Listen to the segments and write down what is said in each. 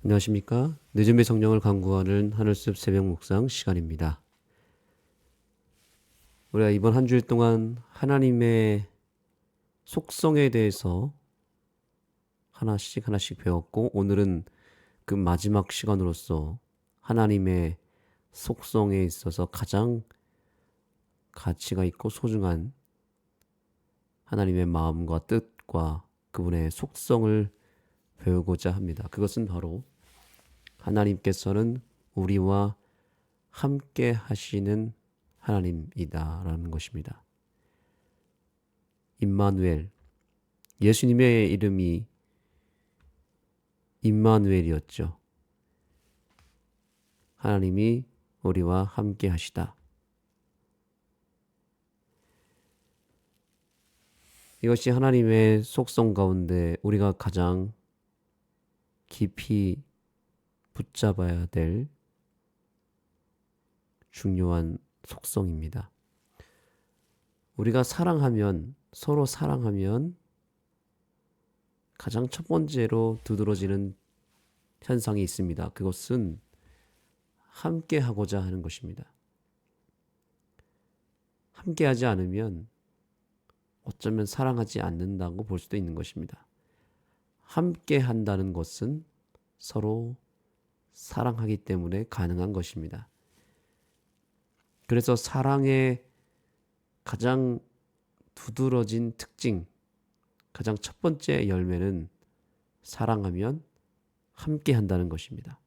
안녕하십니까? 늦음의 성령을 강구하는 하늘숲 새벽 묵상 시간입니다. 우리가 이번 한 주일 동안 하나님의 속성에 대해서 하나씩 배웠고, 오늘은 그 마지막 시간으로서 하나님의 속성에 있어서 가장 가치가 있고 소중한 하나님의 마음과 뜻과 그분의 속성을 배우고자 합니다. 그것은 바로 하나님께서는 우리와 함께 하시는 하나님이다라는 것입니다. 임마누엘, 예수님의 이름이 임마누엘이었죠. 하나님이 우리와 함께 하시다. 이것이 하나님의 속성 가운데 우리가 가장 깊이 붙잡아야 될 중요한 속성입니다. 우리가 서로 사랑하면 가장 첫 번째로 두드러지는 현상이 있습니다. 그것은 함께 하고자 하는 것입니다. 함께 하지 않으면 어쩌면 사랑하지 않는다고 볼 수도 있는 것입니다. 함께 한다는 것은 서로 사랑하기 때문에 가능한 것입니다. 그래서 사랑의 가장 두드러진 특징, 가장 첫 번째 열매는 사랑하면 함께 한다는 것입니다.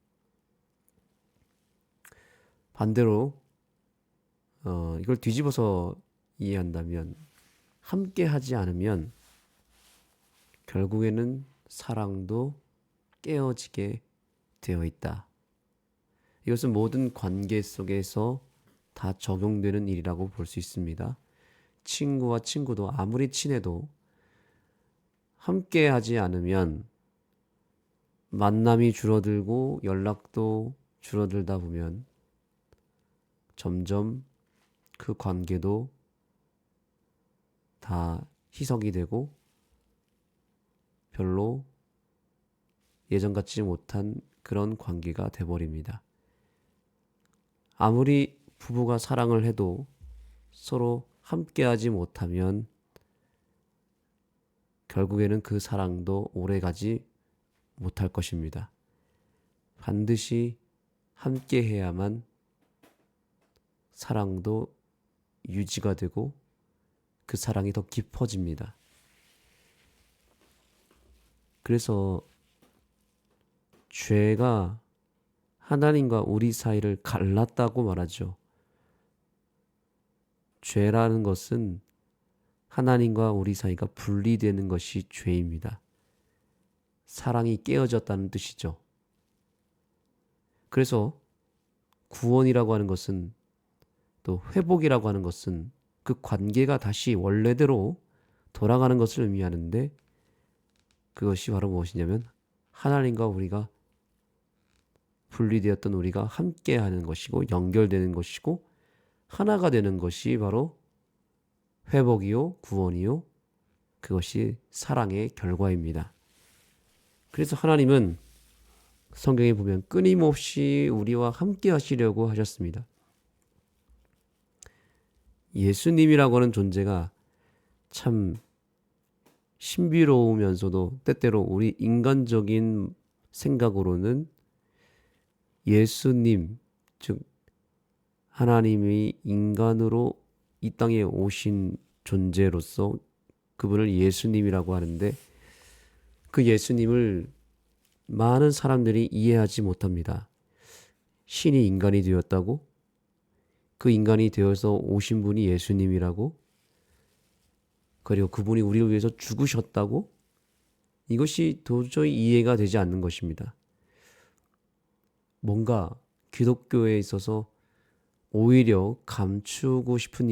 반대로 이걸 뒤집어서 이해한다면 함께 하지 않으면 결국에는 사랑도 깨어지게 되어 있다. 이것은 모든 관계 속에서 다 적용되는 일이라고 볼 수 있습니다. 친구와 친구도 아무리 친해도 함께 하지 않으면 만남이 줄어들고 연락도 줄어들다 보면 점점 그 관계도 다 희석이 되고 별로 예전 같지 못한 그런 관계가 돼버립니다. 아무리 부부가 사랑을 해도 서로 함께하지 못하면 결국에는 그 사랑도 오래가지 못할 것입니다. 반드시 함께해야만 사랑도 유지가 되고 그 사랑이 더 깊어집니다. 그래서 죄가 하나님과 우리 사이를 갈랐다고 말하죠. 죄라는 것은 하나님과 우리 사이가 분리되는 것이 죄입니다. 사랑이 깨어졌다는 뜻이죠. 그래서 구원이라고 하는 것은 또 회복이라고 하는 것은 그 관계가 다시 원래대로 돌아가는 것을 의미하는데 그것이 바로 무엇이냐면 하나님과 우리가 분리되었던 우리가 함께하는 것이고 연결되는 것이고 하나가 되는 것이 바로 회복이요 구원이요 그것이 사랑의 결과입니다. 그래서 하나님은 성경에 보면 끊임없이 우리와 함께 하시려고 하셨습니다. 예수님이라고 하는 존재가 참 신비로우면서도 때때로 우리 인간적인 생각으로는 예수님, 즉 하나님이 인간으로 이 땅에 오신 존재로서 그분을 예수님이라고 하는데 그 예수님을 많은 사람들이 이해하지 못합니다. 신이 인간이 되었다고? 그 인간이 되어서 오신 분이 예수님이라고? 그리고 그분이 우리를 위해서 죽으셨다고? 이것이 도저히 이해가 되지 않는 것입니다. 뭔가 기독교에 있어서 오히려 감추고 싶은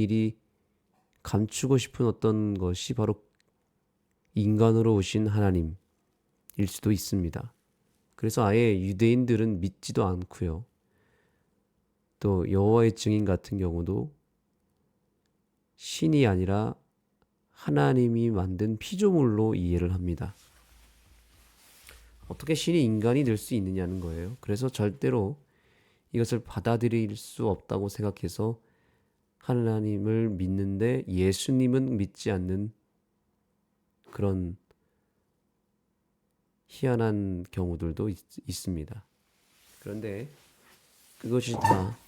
어떤 것이 바로 인간으로 오신 하나님일 수도 있습니다. 그래서 아예 유대인들은 믿지도 않고요. 또 여호와의 증인 같은 경우도 신이 아니라 하나님이 만든 피조물로 이해를 합니다. 어떻게 신이 인간이 될 수 있느냐는 거예요. 그래서 절대로 이것을 받아들일 수 없다고 생각해서 하나님을 믿는데 예수님은 믿지 않는 그런 희한한 경우들도 있습니다. 그런데 그것이 다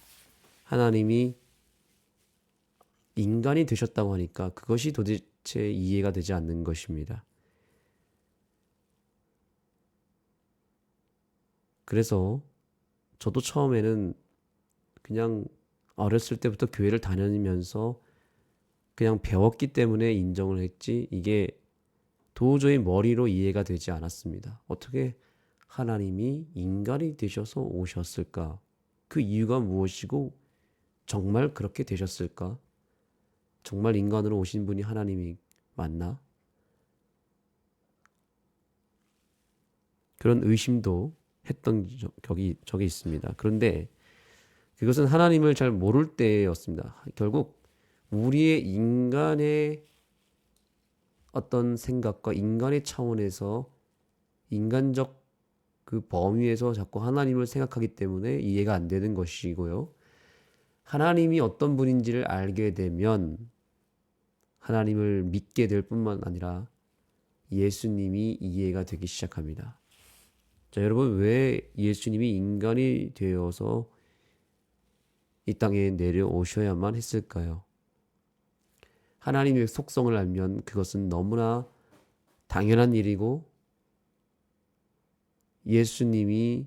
하나님이 인간이 되셨다고 하니까 그것이 도대체 이해가 되지 않는 것입니다. 그래서 저도 처음에는 그냥 어렸을 때부터 교회를 다니면서 그냥 배웠기 때문에 인정을 했지 이게 도저히 머리로 이해가 되지 않았습니다. 어떻게 하나님이 인간이 되셔서 오셨을까? 그 이유가 무엇이고 정말 그렇게 되셨을까? 정말 인간으로 오신 분이 하나님이 맞나? 그런 의심도 했던 적이 있습니다. 그런데 그것은 하나님을 잘 모를 때였습니다. 결국 우리의 인간의 어떤 생각과 인간의 차원에서 인간적 그 범위에서 자꾸 하나님을 생각하기 때문에 이해가 안 되는 것이고요. 하나님이 어떤 분인지를 알게 되면 하나님을 믿게 될 뿐만 아니라 예수님이 이해가 되기 시작합니다. 자, 여러분, 왜 예수님이 인간이 되어서 이 땅에 내려오셔야만 했을까요? 하나님의 속성을 알면 그것은 너무나 당연한 일이고 예수님이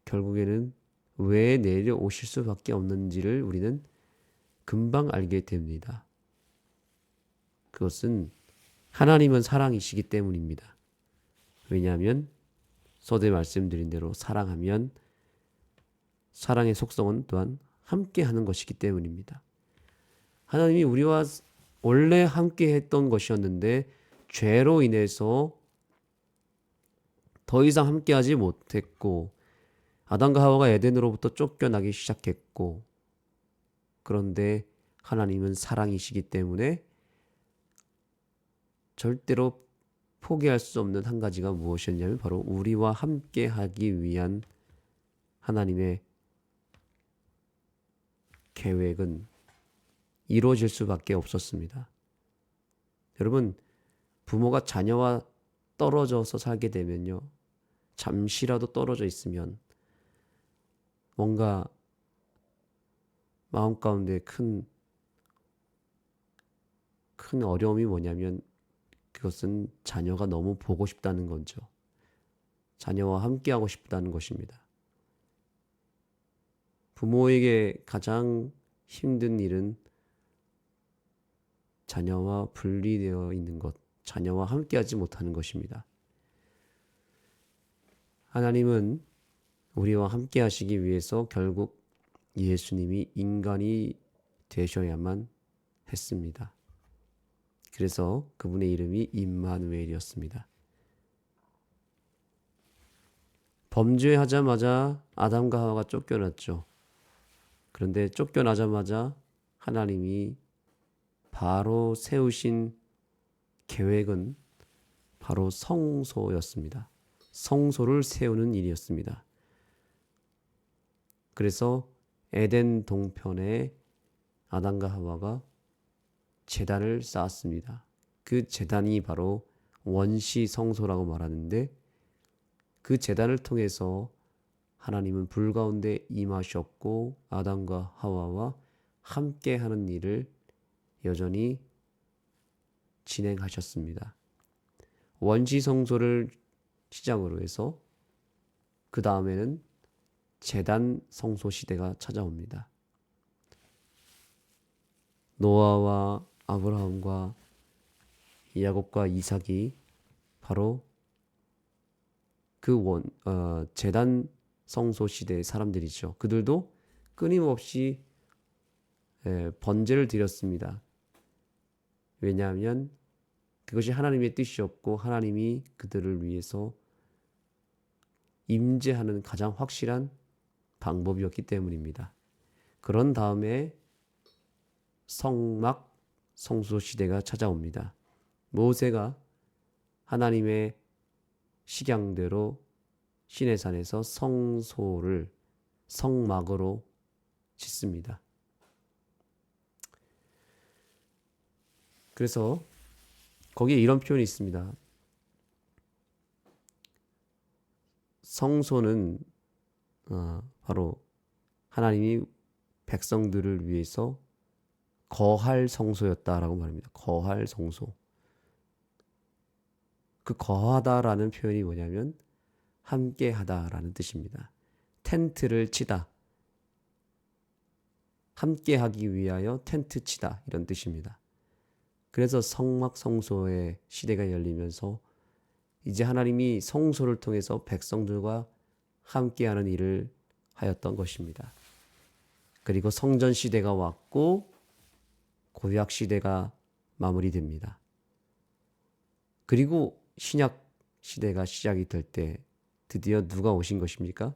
결국에는 왜 내려오실 수밖에 없는지를 우리는 금방 알게 됩니다. 그것은 하나님은 사랑이시기 때문입니다. 왜냐하면 서두에 말씀드린 대로 사랑하면 사랑의 속성은 또한 함께 하는 것이기 때문입니다. 하나님이 우리와 원래 함께 했던 것이었는데 죄로 인해서 더 이상 함께하지 못했고 아담과 하와가 에덴으로부터 쫓겨나기 시작했고 그런데 하나님은 사랑이시기 때문에 절대로 포기할 수 없는 한 가지가 무엇이었냐면 바로 우리와 함께하기 위한 하나님의 계획은 이루어질 수밖에 없었습니다. 여러분, 부모가 자녀와 떨어져서 살게 되면요. 잠시라도 떨어져 있으면 뭔가 마음 가운데 큰 어려움이 뭐냐면 그것은 자녀가 너무 보고 싶다는 거죠. 자녀와 함께하고 싶다는 것입니다. 부모에게 가장 힘든 일은 자녀와 분리되어 있는 것, 자녀와 함께하지 못하는 것입니다. 하나님은 우리와 함께 하시기 위해서 결국 예수님이 인간이 되셔야만 했습니다. 그래서 그분의 이름이 임마누엘이었습니다. 범죄하자마자 아담과 하와가 쫓겨났죠. 그런데 쫓겨나자마자 하나님이 바로 세우신 계획은 바로 성소였습니다. 성소를 세우는 일이었습니다. 그래서 에덴 동편에 아담과 하와가 제단을 쌓았습니다. 그 제단이 바로 원시 성소라고 말하는데 그 제단을 통해서 하나님은 불 가운데 임하셨고 아담과 하와와 함께 하는 일을 여전히 진행하셨습니다. 원시 성소를 시작으로 해서 그 다음에는 제단 성소 시대가 찾아옵니다. 노아와 아브라함과 야곱과 이삭이 바로 그 제단 성소 시대의 사람들이죠. 그들도 끊임없이 번제를 드렸습니다. 왜냐하면 그것이 하나님의 뜻이었고 하나님이 그들을 위해서 임재하는 가장 확실한 방법이었기 때문입니다. 그런 다음에 성막 성소 시대가 찾아옵니다. 모세가 하나님의 식양대로 시내산에서 성소를 성막으로 짓습니다. 그래서 거기에 이런 표현이 있습니다. 성소는 바로 하나님이 백성들을 위해서 거할 성소였다라고 말합니다. 거할 성소. 그 거하다라는 표현이 뭐냐면 함께 하다라는 뜻입니다. 텐트를 치다. 함께 하기 위하여 텐트 치다 이런 뜻입니다. 그래서 성막 성소의 시대가 열리면서 이제 하나님이 성소를 통해서 백성들과 함께하는 일을 하였던 것입니다. 그리고 성전 시대가 왔고 구약 시대가 마무리됩니다. 그리고 신약 시대가 시작이 될 때 드디어 누가 오신 것입니까?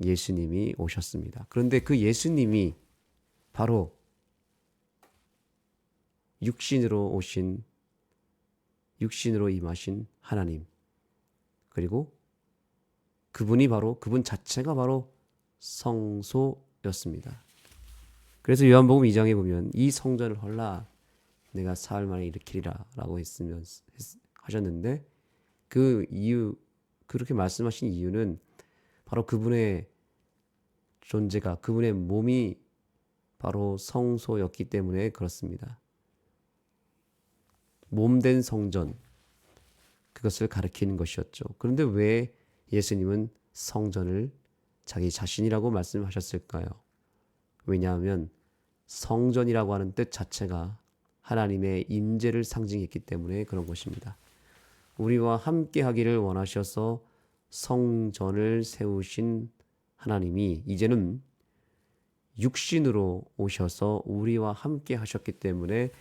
예수님이 오셨습니다. 그런데 그 예수님이 바로 육신으로 임하신 하나님, 그리고 그분 자체가 바로 성소였습니다. 그래서 요한복음 2장에 보면 이 성전을 헐라 내가 사흘 만에 일으키리라 라고 하셨는데, 그 이유, 그렇게 말씀하신 이유는 바로 그분의 존재가, 그분의 몸이 바로 성소였기 때문에 그렇습니다. 몸된 성전, 그것을 가리키는 것이었죠. 그런데 왜 예수님은 성전을 자기 자신이라고 말씀하셨을까요? 왜냐하면 성전이라고 하는 뜻 자체가 하나님의 임재를 상징했기 때문에 그런 것입니다. 우리와 함께 하기를 원하셔서 성전을 세우신 하나님이 이제는 육신으로 오셔서 우리와 함께 하셨기 때문에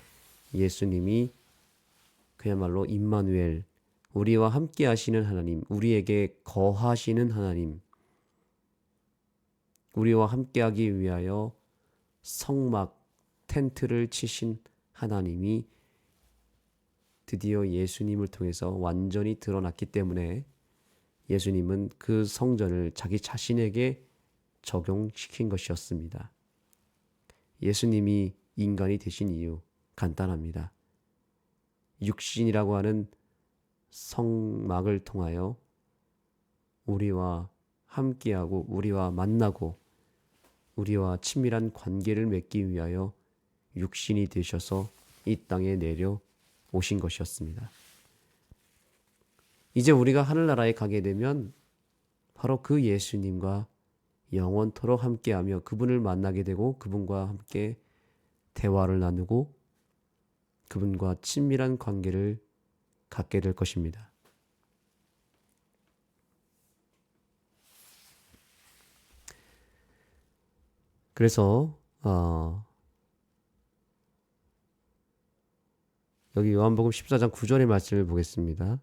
예수님이 그야말로 임마누엘, 우리와 함께 하시는 하나님, 우리에게 거하시는 하나님, 우리와 함께 하기 위하여 성막, 텐트를 치신 하나님이 드디어 예수님을 통해서 완전히 드러났기 때문에 예수님은 그 성전을 자기 자신에게 적용시킨 것이었습니다. 예수님이 인간이 되신 이유 간단합니다. 육신이라고 하는 성막을 통하여 우리와 함께하고 우리와 만나고 우리와 친밀한 관계를 맺기 위하여 육신이 되셔서 이 땅에 내려 오신 것이었습니다. 이제 우리가 하늘나라에 가게 되면 바로 그 예수님과 영원토록 함께하며 그분을 만나게 되고 그분과 함께 대화를 나누고 그분과 친밀한 관계를 갖게 될 것입니다. 그래서 여기 요한복음 14장 9절의 말씀을 보겠습니다.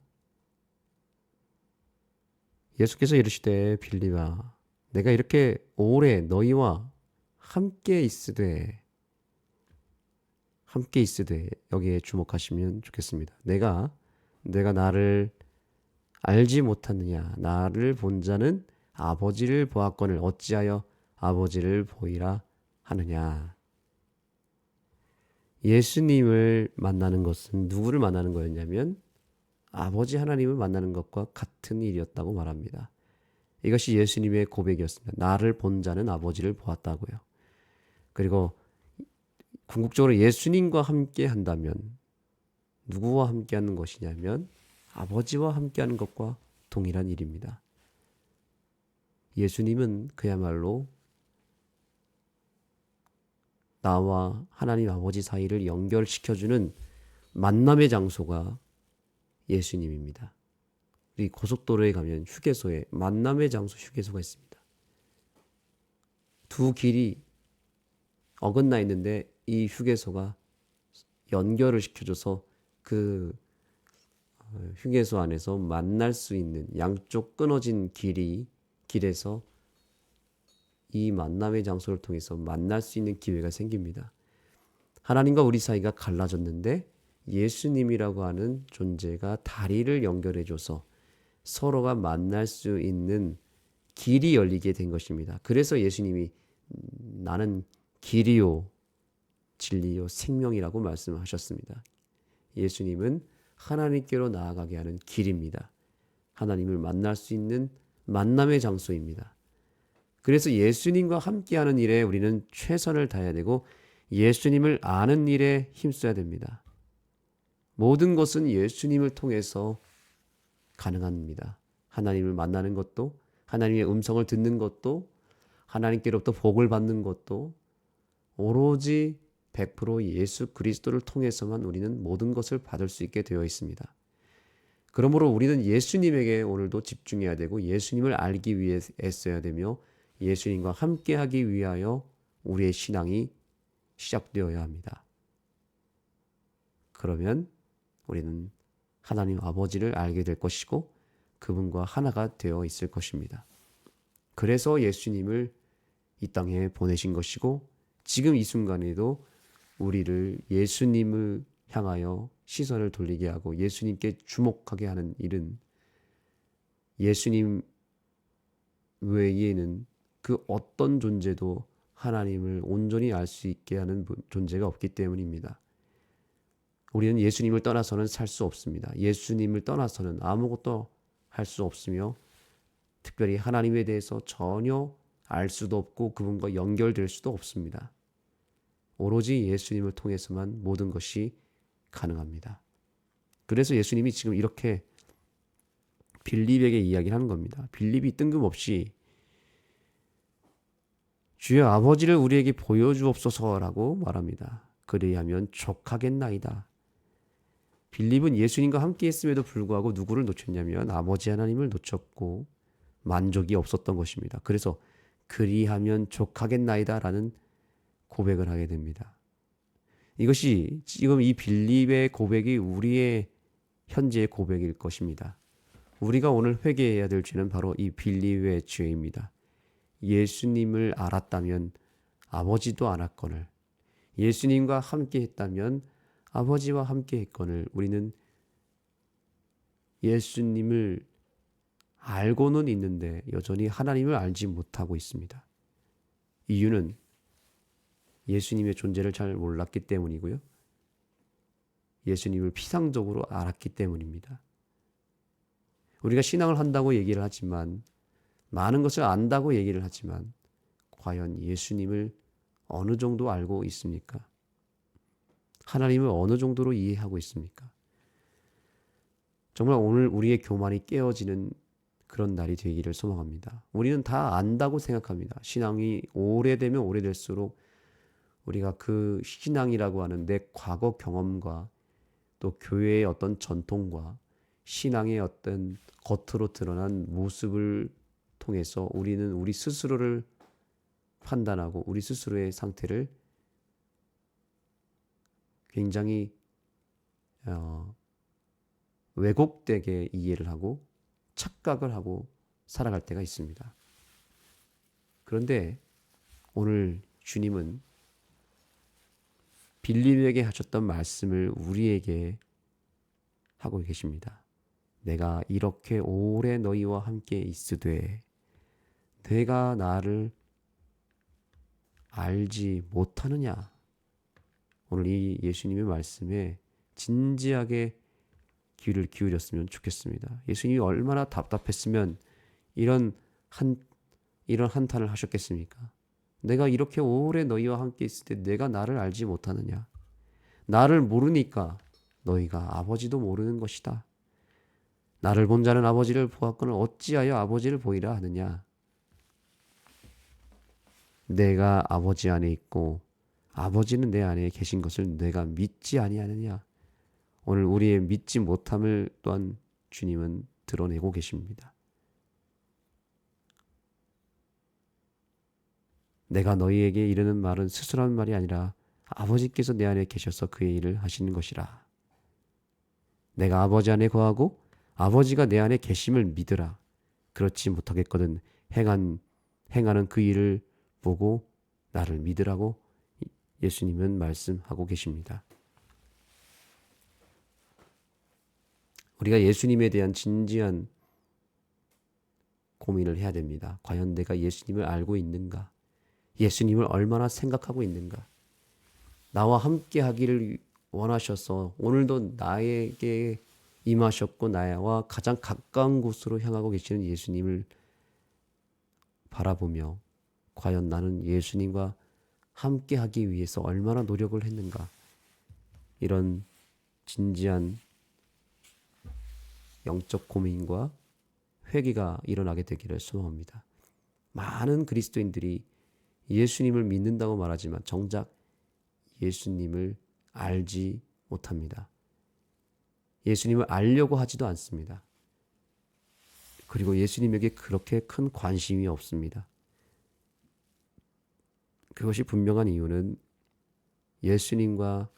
예수께서 이르시되 빌립아 내가 이렇게 오래 너희와 함께 있으되 여기에 주목하시면 좋겠습니다. 내가 나를 알지 못하느냐, 나를 본 자는 아버지를 보았거늘 어찌하여 아버지를 보이라 하느냐. 예수님을 만나는 것은 누구를 만나는 거였냐면 아버지 하나님을 만나는 것과 같은 일이었다고 말합니다. 이것이 예수님의 고백이었습니다. 나를 본 자는 아버지를 보았다고요. 그리고 궁극적으로 예수님과 함께 한다면 누구와 함께 하는 것이냐면 아버지와 함께 하는 것과 동일한 일입니다. 예수님은 그야말로 나와 하나님 아버지 사이를 연결시켜주는 만남의 장소가 예수님입니다. 우리 고속도로에 가면 휴게소에 만남의 장소 휴게소가 있습니다. 두 길이 어긋나 있는데 이 휴게소가 연결을 시켜줘서 그 휴게소 안에서 만날 수 있는 양쪽 끊어진 길에서 이 만남의 장소를 통해서 만날 수 있는 기회가 생깁니다. 하나님과 우리 사이가 갈라졌는데 예수님이라고 하는 존재가 다리를 연결해줘서 서로가 만날 수 있는 길이 열리게 된 것입니다. 그래서 예수님이 나는 길이요 진리요 생명이라고 말씀하셨습니다. 예수님은 하나님께로 나아가게 하는 길입니다. 하나님을 만날 수 있는 만남의 장소입니다. 그래서 예수님과 함께하는 일에 우리는 최선을 다해야 되고 예수님을 아는 일에 힘써야 됩니다. 모든 것은 예수님을 통해서 가능합니다. 하나님을 만나는 것도, 하나님의 음성을 듣는 것도, 하나님께로부터 복을 받는 것도 오로지 100% 예수 그리스도를 통해서만 우리는 모든 것을 받을 수 있게 되어 있습니다. 그러므로 우리는 예수님에게 오늘도 집중해야 되고 예수님을 알기 위해 애써야 되며 예수님과 함께하기 위하여 우리의 신앙이 시작되어야 합니다. 그러면 우리는 하나님 아버지를 알게 될 것이고 그분과 하나가 되어 있을 것입니다. 그래서 예수님을 이 땅에 보내신 것이고 지금 이 순간에도 우리를 예수님을 향하여 시선을 돌리게 하고 예수님께 주목하게 하는 일은 예수님 외에는 그 어떤 존재도 하나님을 온전히 알 수 있게 하는 존재가 없기 때문입니다. 우리는 예수님을 떠나서는 살 수 없습니다. 예수님을 떠나서는 아무것도 할 수 없으며 특별히 하나님에 대해서 전혀 알 수도 없고 그분과 연결될 수도 없습니다. 오로지 예수님을 통해서만 모든 것이 가능합니다. 그래서 예수님이 지금 이렇게 빌립에게 이야기를 하는 겁니다. 빌립이 뜬금없이 주여 아버지를 우리에게 보여주옵소서라고 말합니다. 그리하면 족하겠나이다. 빌립은 예수님과 함께 했음에도 불구하고 누구를 놓쳤냐면 아버지 하나님을 놓쳤고 만족이 없었던 것입니다. 그래서 그리하면 족하겠나이다 라는 고백을 하게 됩니다. 이것이 지금 이 빌립의 고백이 우리의 현재의 고백일 것입니다. 우리가 오늘 회개해야 될 죄는 바로 이 빌립의 죄입니다. 예수님을 알았다면 아버지도 알았거늘 예수님과 함께 했다면 아버지와 함께 했거늘 우리는 예수님을 알고는 있는데 여전히 하나님을 알지 못하고 있습니다. 이유는 예수님의 존재를 잘 몰랐기 때문이고요. 예수님을 피상적으로 알았기 때문입니다. 우리가 신앙을 한다고 얘기를 하지만 많은 것을 안다고 얘기를 하지만 과연 예수님을 어느 정도 알고 있습니까? 하나님을 어느 정도로 이해하고 있습니까? 정말 오늘 우리의 교만이 깨어지는 그런 날이 되기를 소망합니다. 우리는 다 안다고 생각합니다. 신앙이 오래되면 오래될수록 우리가 그 신앙이라고 하는 내 과거 경험과 또 교회의 어떤 전통과 신앙의 어떤 겉으로 드러난 모습을 통해서 우리는 우리 스스로를 판단하고 우리 스스로의 상태를 굉장히 왜곡되게 이해를 하고 착각을 하고 살아갈 때가 있습니다. 그런데 오늘 주님은 빌립에게 하셨던 말씀을 우리에게 하고 계십니다. 내가 이렇게 오래 너희와 함께 있으되 내가 나를 알지 못하느냐? 오늘 이 예수님의 말씀에 진지하게 귀를 기울였으면 좋겠습니다. 예수님이 얼마나 답답했으면 이런 한탄을 하셨겠습니까? 내가 이렇게 오래 너희와 함께 있을 때 내가 나를 알지 못하느냐? 나를 모르니까 너희가 아버지도 모르는 것이다. 나를 본 자는 아버지를 보았거늘 어찌하여 아버지를 보이라 하느냐? 내가 아버지 안에 있고 아버지는 내 안에 계신 것을 내가 믿지 아니하느냐? 오늘 우리의 믿지 못함을 또한 주님은 드러내고 계십니다. 내가 너희에게 이르는 말은 스스로한 말이 아니라 아버지께서 내 안에 계셔서 그의 일을 하시는 것이라. 내가 아버지 안에 거하고 아버지가 내 안에 계심을 믿으라. 그렇지 못하겠거든 행하는 그 일을 보고 나를 믿으라고 예수님은 말씀하고 계십니다. 우리가 예수님에 대한 진지한 고민을 해야 됩니다. 과연 내가 예수님을 알고 있는가? 예수님을 얼마나 생각하고 있는가? 나와 함께 하기를 원하셔서 오늘도 나에게 임하셨고 나와 가장 가까운 곳으로 향하고 계시는 예수님을 바라보며 과연 나는 예수님과 함께 하기 위해서 얼마나 노력을 했는가? 이런 진지한 영적 고민과 회개가 일어나게 되기를 소망합니다. 많은 그리스도인들이 예수님을 믿는다고 말하지만 정작 예수님을 알지 못합니다. 예수님을 알려고 하지도 않습니다. 그리고 예수님에게 그렇게 큰 관심이 없습니다. 그것이 분명한 이유는 예수님과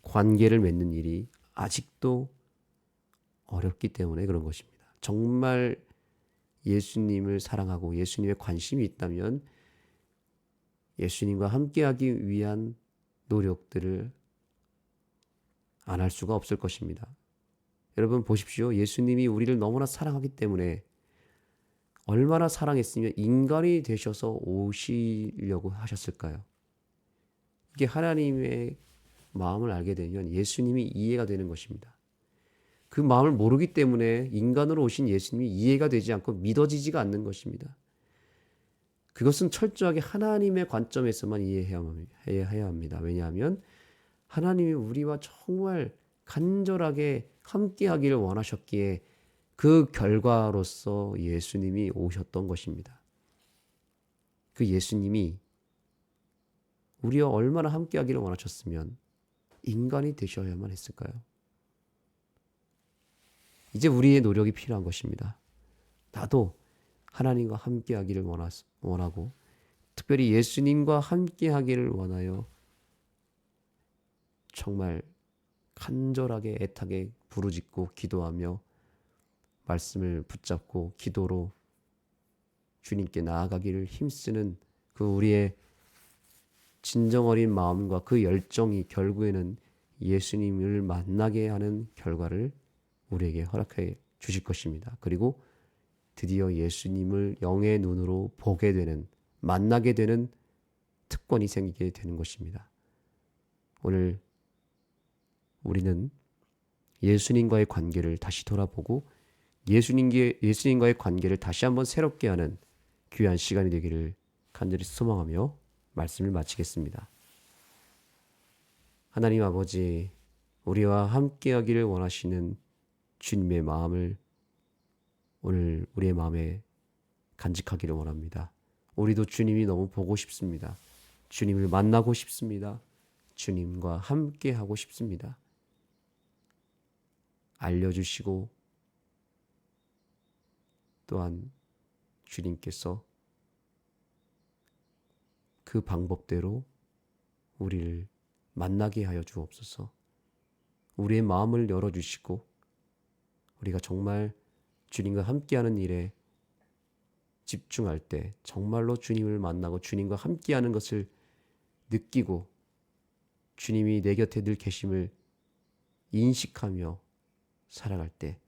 관계를 맺는 일이 아직도 어렵기 때문에 그런 것입니다. 정말 예수님을 사랑하고 예수님의 관심이 있다면 예수님과 함께하기 위한 노력들을 안 할 수가 없을 것입니다. 여러분 보십시오. 예수님이 우리를 너무나 사랑하기 때문에 얼마나 사랑했으면 인간이 되셔서 오시려고 하셨을까요? 이게 하나님의 마음을 알게 되면 예수님이 이해가 되는 것입니다. 그 마음을 모르기 때문에 인간으로 오신 예수님이 이해가 되지 않고 믿어지지가 않는 것입니다. 그것은 철저하게 하나님의 관점에서만 이해해야 합니다. 왜냐하면 하나님이 우리와 정말 간절하게 함께하기를 원하셨기에 그 결과로서 예수님이 오셨던 것입니다. 그 예수님이 우리와 얼마나 함께하기를 원하셨으면 인간이 되셔야만 했을까요? 이제 우리의 노력이 필요한 것입니다. 나도 하나님과 함께하기를 원하고 특별히 예수님과 함께하기를 원하여 정말 간절하게 애타게 부르짖고 기도하며 말씀을 붙잡고 기도로 주님께 나아가기를 힘쓰는 그 우리의 진정 어린 마음과 그 열정이 결국에는 예수님을 만나게 하는 결과를 우리에게 허락해 주실 것입니다. 그리고 드디어 예수님을 영의 눈으로 보게 되는, 만나게 되는 특권이 생기게 되는 것입니다. 오늘 우리는 예수님과의 관계를 다시 돌아보고 예수님과의 관계를 다시 한번 새롭게 하는 귀한 시간이 되기를 간절히 소망하며 말씀을 마치겠습니다. 하나님 아버지, 우리와 함께하기를 원하시는 주님의 마음을 오늘 우리의 마음에 간직하기를 원합니다. 우리도 주님이 너무 보고 싶습니다. 주님을 만나고 싶습니다. 주님과 함께하고 싶습니다. 알려주시고 또한 주님께서 그 방법대로 우리를 만나게 하여 주옵소서. 우리의 마음을 열어주시고 우리가 정말 주님과 함께하는 일에 집중할 때 정말로 주님을 만나고 주님과 함께하는 것을 느끼고 주님이 내 곁에 늘 계심을 인식하며 살아갈 때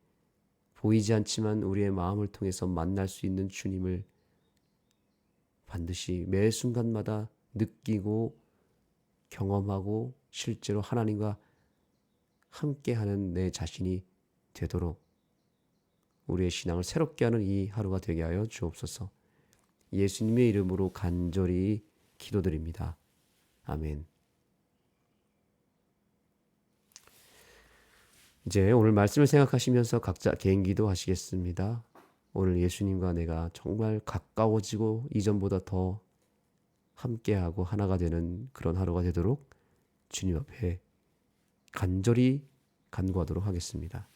보이지 않지만 우리의 마음을 통해서 만날 수 있는 주님을 반드시 매 순간마다 느끼고 경험하고 실제로 하나님과 함께하는 내 자신이 되도록 우리의 신앙을 새롭게 하는 이 하루가 되게 하여 주옵소서. 예수님의 이름으로 간절히 기도드립니다. 아멘. 이제 오늘 말씀을 생각하시면서 각자 개인 기도하시겠습니다. 오늘 예수님과 내가 정말 가까워지고 이전보다 더 함께하고 하나가 되는 그런 하루가 되도록 주님 앞에 간절히 간구하도록 하겠습니다.